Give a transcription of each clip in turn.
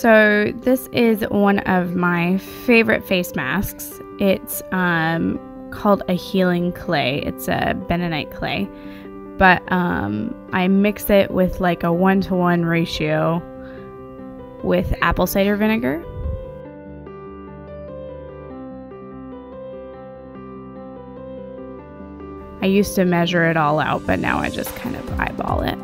So this is one of my favorite face masks. It's called a healing clay. It's a bentonite clay, but I mix it with like a 1-to-1 ratio with apple cider vinegar. I used to measure it all out, but now I just kind of eyeball it.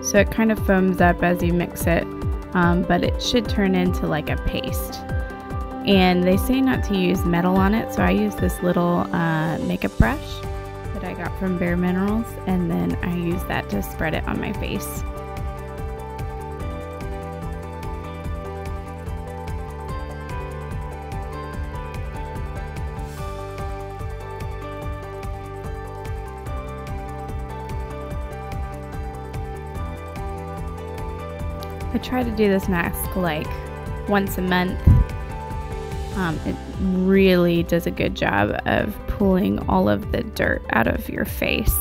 So it kind of foams up as you mix it, but it should turn into like a paste. And they say not to use metal on it, so I use this little makeup brush that I got from Bare Minerals, and then I use that to spread it on my face. I try to do this mask like once a month. It really does a good job of pulling all of the dirt out of your face.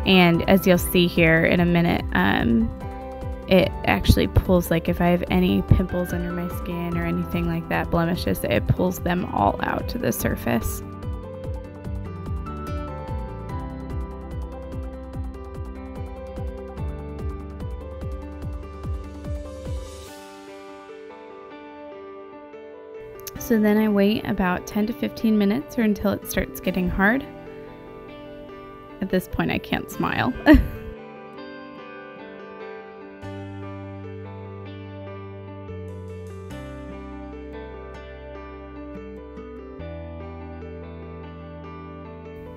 And as you'll see here in a minute, it actually pulls, like if I have any pimples under my skin or anything like that, blemishes, it pulls them all out to the surface. So then I wait about 10 to 15 minutes or until it starts getting hard. At this point I can't smile.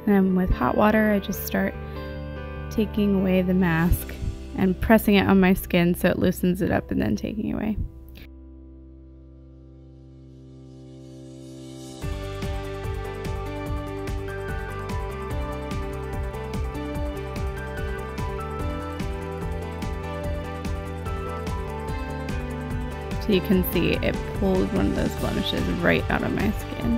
And with hot water I just start taking away the mask and pressing it on my skin so it loosens it up, and then taking it away. So you can see it pulled one of those blemishes right out of my skin.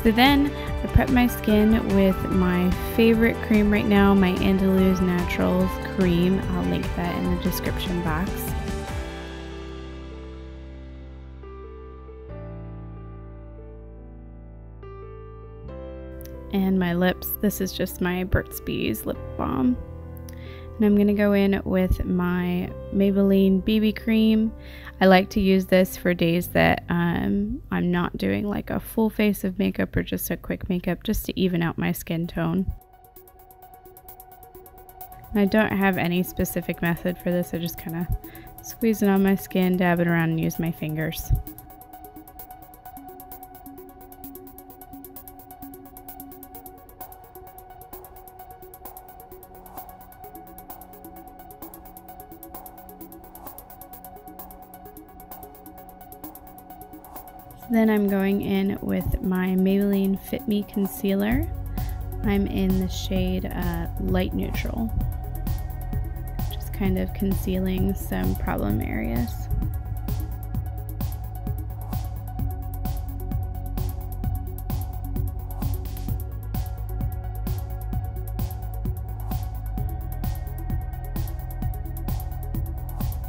So then I prep my skin with my favorite cream right now, my Andalous Naturals cream. I'll link that in the description box. And my lips, this is just my Burt's Bees lip balm. And I'm going to go in with my Maybelline BB cream. I like to use this for days that I'm not doing like a full face of makeup or just a quick makeup, just to even out my skin tone. I don't have any specific method for this. I just kind of squeeze it on my skin, dab it around, and use my fingers. Then I'm going in with my Maybelline Fit Me Concealer. I'm in the shade Light Neutral. Just kind of concealing some problem areas.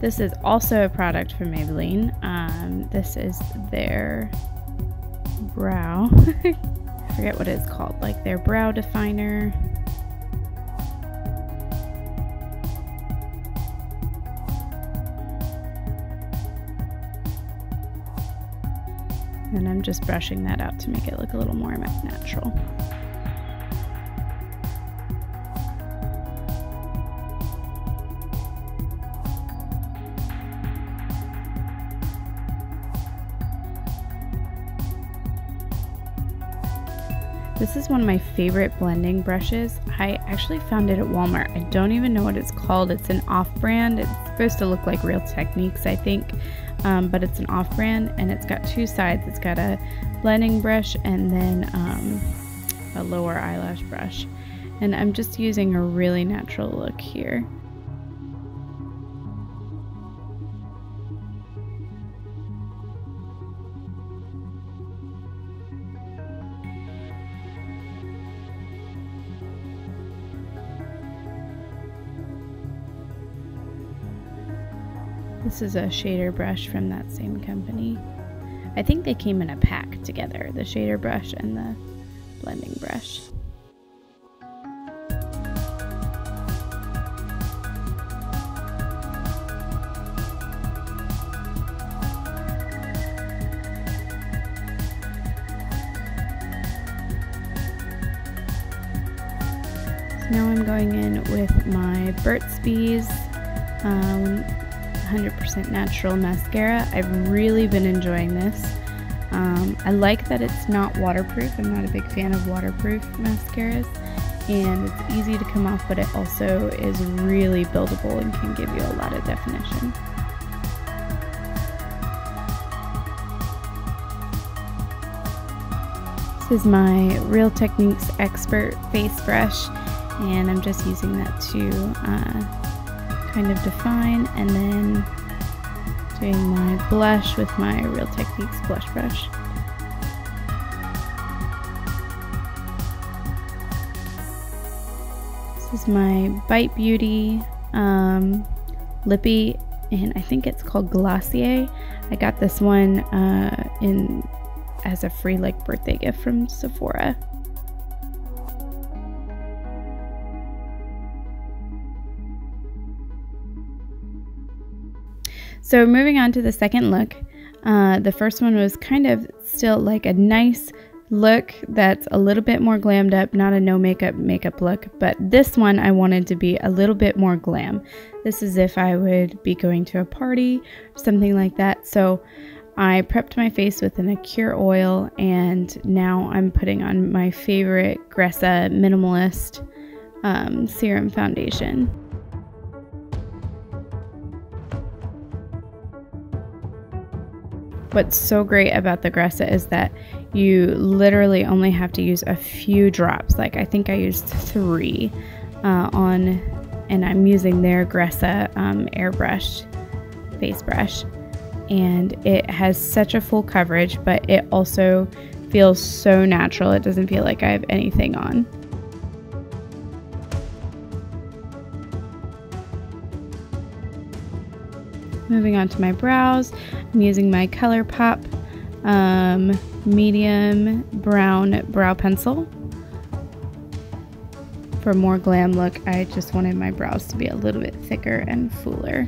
This is also a product from Maybelline. This is their brow, I forget what it's called, like their brow definer. And I'm just brushing that out to make it look a little more natural. This is one of my favorite blending brushes. I actually found it at Walmart. I don't even know what it's called. It's an off-brand. It's supposed to look like Real Techniques, I think, but it's an off-brand, and it's got two sides. It's got a blending brush and then a lower eyelash brush. And I'm just using a really natural look here. This is a shader brush from that same company. I think they came in a pack together, the shader brush and the blending brush. Now I'm going in with my Burt's Bees 100% natural mascara. I've really been enjoying this. I like that it's not waterproof. I'm not a big fan of waterproof mascaras, and it's easy to come off, but it also is really buildable and can give you a lot of definition. This is my Real Techniques Expert face brush, and I'm just using that to kind of define, and then doing my blush with my Real Techniques blush brush. This is my Bite Beauty Lippy, and I think it's called Glossier. I got this one as a free birthday gift from Sephora. So moving on to the second look, the first one was kind of still like a nice look that's a little bit more glammed up, not a no makeup look, but this one I wanted to be a little bit more glam. This is if I would be going to a party or something like that. So I prepped my face with an Acure oil, and now I'm putting on my favorite Gressa Minimalist Serum Foundation. What's so great about the Gressa is that you literally only have to use a few drops. Like I think I used 3 and I'm using their Gressa airbrush face brush, and it has such a full coverage, but it also feels so natural. It doesn't feel like I have anything on. Moving on to my brows, I'm using my ColourPop medium brown brow pencil. For a more glam look, I just wanted my brows to be a little bit thicker and fuller.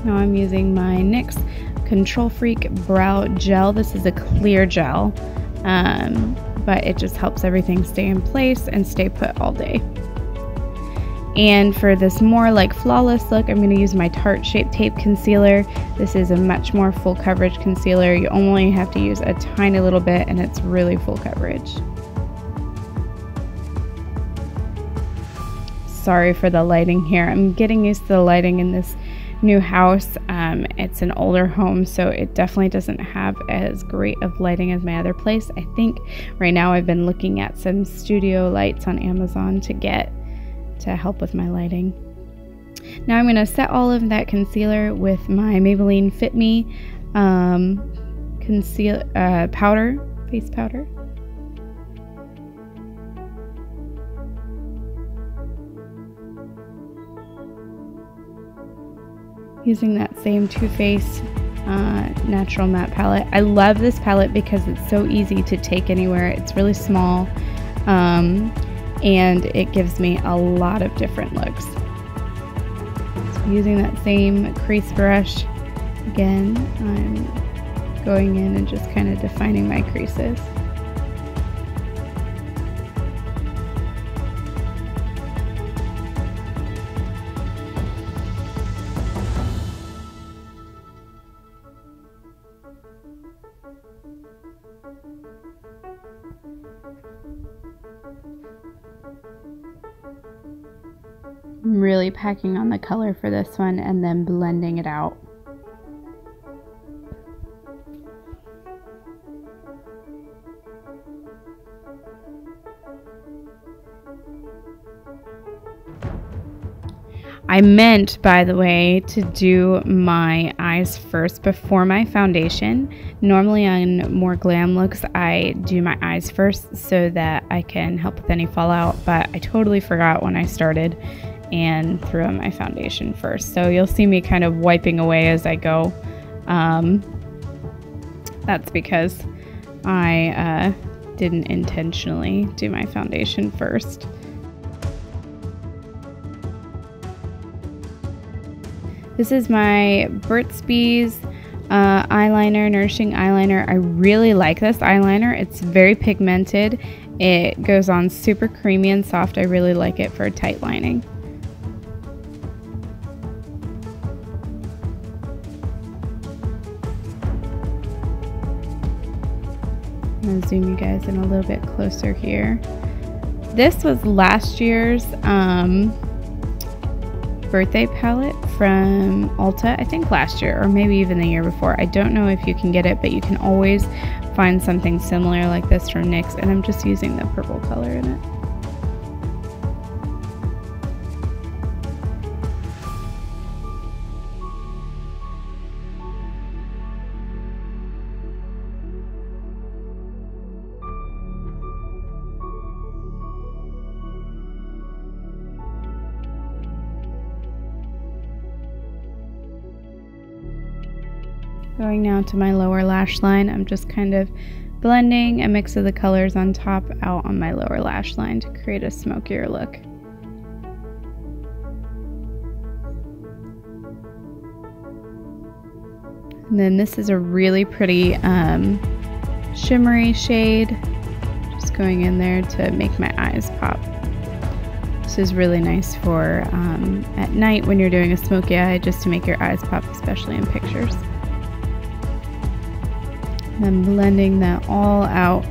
Now I'm using my NYX Control Freak Brow Gel. This is a clear gel, but it just helps everything stay in place and stay put all day. And for this more flawless look, I'm going to use my Tarte Shape Tape Concealer. This is a much more full coverage concealer. You only have to use a tiny little bit, and it's really full coverage. Sorry for the lighting here. I'm getting used to the lighting in this new house. It's an older home, so it definitely doesn't have as great of lighting as my other place. I think right now I've been looking at some studio lights on Amazon to help with my lighting. Now I'm going to set all of that concealer with my Maybelline Fit Me face powder. Using that same Too Faced Natural Matte palette. I love this palette because it's so easy to take anywhere. It's really small. And it gives me a lot of different looks. So using that same crease brush, again, I'm going in and just kind of defining my creases. I'm really packing on the color for this one and then blending it out. I meant, by the way, to do my eyes first before my foundation. Normally on more glam looks, I do my eyes first so that I can help with any fallout, but I totally forgot when I started, and threw on my foundation first. So you'll see me kind of wiping away as I go. That's because I didn't intentionally do my foundation first. This is my Burt's Bees eyeliner, Nourishing Eyeliner. I really like this eyeliner. It's very pigmented. It goes on super creamy and soft. I really like it for tight lining. I'm going to zoom you guys in a little bit closer here. This was last year's birthday palette from Ulta, I think last year or maybe even the year before. I don't know if you can get it, but you can always find something similar like this from NYX, and I'm just using the purple color in it. Going now to my lower lash line, I'm just kind of blending a mix of the colors on top out on my lower lash line to create a smokier look. And then this is a really pretty shimmery shade, just going in there to make my eyes pop. This is really nice for at night when you're doing a smoky eye, just to make your eyes pop, especially in pictures. And then blending that all out.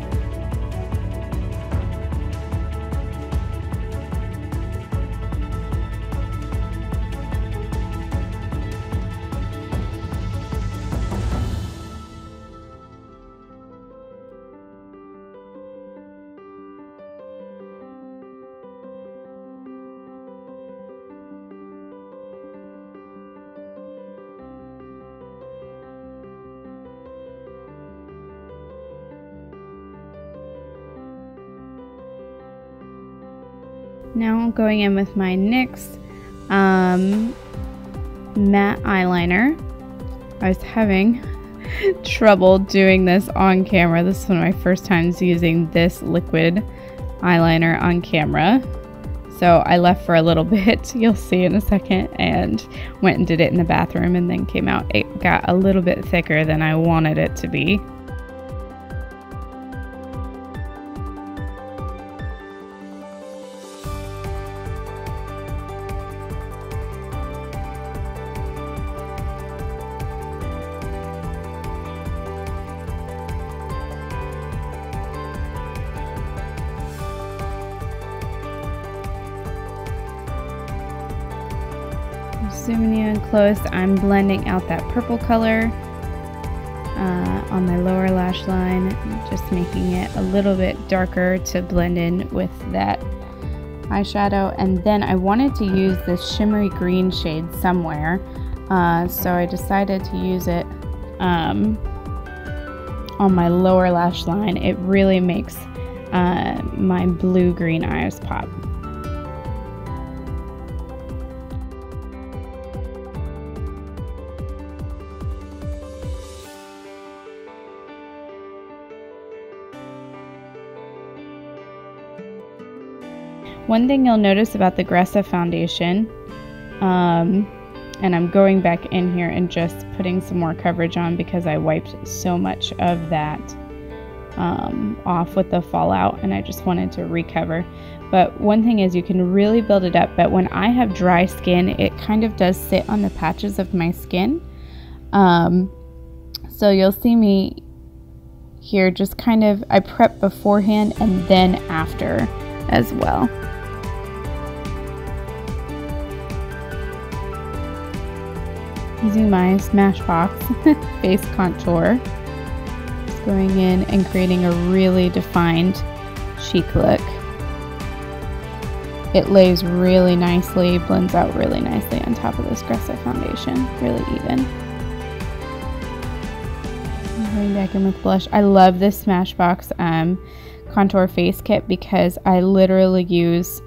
Now I'm going in with my NYX matte eyeliner. I was having trouble doing this on camera. This is one of my first times using this liquid eyeliner on camera. So I left for a little bit, you'll see in a second, and went and did it in the bathroom and then came out. It got a little bit thicker than I wanted it to be. Zooming you in close, I'm blending out that purple color on my lower lash line, just making it a little bit darker to blend in with that eyeshadow. And then I wanted to use this shimmery green shade somewhere, so I decided to use it on my lower lash line. It really makes my blue-green eyes pop. One thing you'll notice about the Aggressive foundation, and I'm going back in here and just putting some more coverage on because I wiped so much of that off with the fallout, and I just wanted to recover. But one thing is you can really build it up, but when I have dry skin, it kind of does sit on the patches of my skin. So you'll see me here just kind of, I prep beforehand and then after as well. Using my Smashbox face contour, just going in and creating a really defined cheek look. It lays really nicely, blends out really nicely on top of this Aggressive foundation, really even. I'm going back in with blush. I love this Smashbox contour face kit because I literally use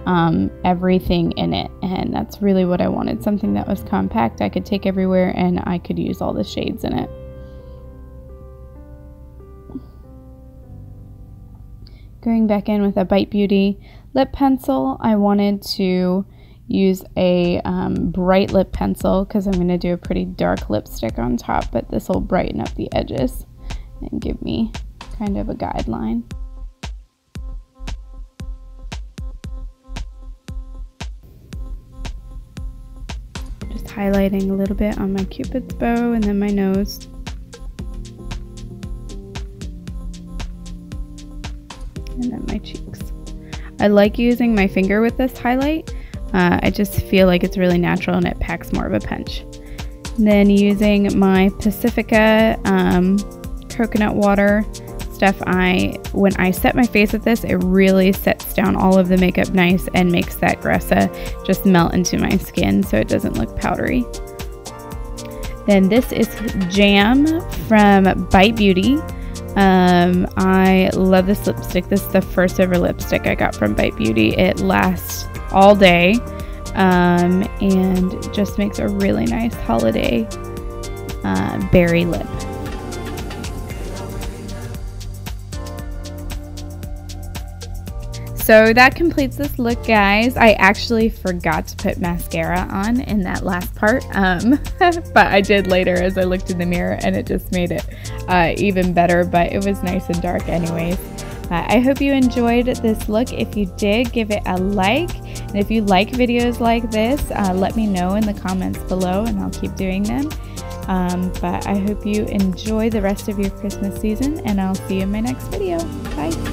everything in it, and that's really what I wanted. Something that was compact, I could take everywhere, and I could use all the shades in it. Going back in with a Bite Beauty lip pencil, I wanted to use a bright lip pencil because I'm going to do a pretty dark lipstick on top, but this will brighten up the edges and give me kind of a guideline. Just highlighting a little bit on my Cupid's bow and then my nose. And then my cheeks. I like using my finger with this highlight. I just feel like it's really natural and it packs more of a punch. And then using my Pacifica coconut water stuff, when I set my face with this, it really sets down all of the makeup nice and makes that Gressa just melt into my skin so it doesn't look powdery. Then this is Jam from Bite Beauty. I love this lipstick. This is the first ever lipstick I got from Bite Beauty. It lasts all day and just makes a really nice holiday berry lip. So that completes this look, guys. I actually forgot to put mascara on in that last part, but I did later as I looked in the mirror, and it just made it even better, but it was nice and dark anyways. I hope you enjoyed this look. If you did, give it a like, and if you like videos like this, let me know in the comments below and I'll keep doing them. But I hope you enjoy the rest of your Christmas season, and I'll see you in my next video. Bye!